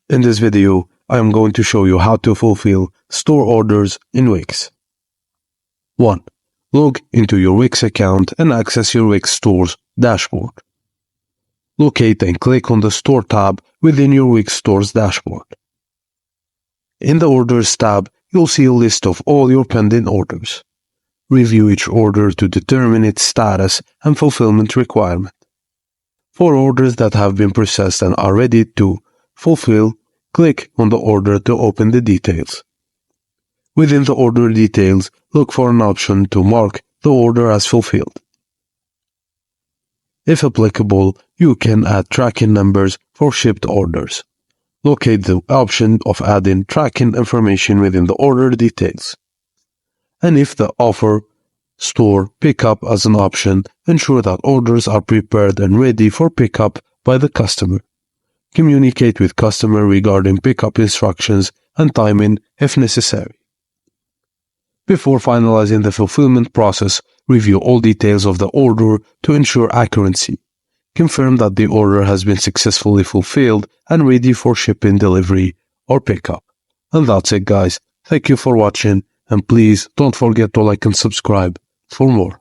In this video, I am going to show you how to fulfill store orders in Wix. 1. Log into your Wix account and access your Wix store's dashboard. Locate and click on the Store tab within your Wix store's dashboard. In the Orders tab, you'll see a list of all your pending orders. Review each order to determine its status and fulfillment requirement. For orders that have been processed and are ready to fulfill, click on the order to open the details. Within the order details, look for an option to mark the order as fulfilled. If applicable, you can add tracking numbers for shipped orders. Locate the option of adding tracking information within the order details. And if the offer store pickup as an option, ensure that orders are prepared and ready for pickup by the customer. Communicate with customer regarding pickup instructions and timing if necessary. Before finalizing the fulfillment process, review all details of the order to ensure accuracy. Confirm that the order has been successfully fulfilled and ready for shipping, delivery, or pickup. And that's it, guys. Thank you for watching, and please don't forget to like and subscribe for more.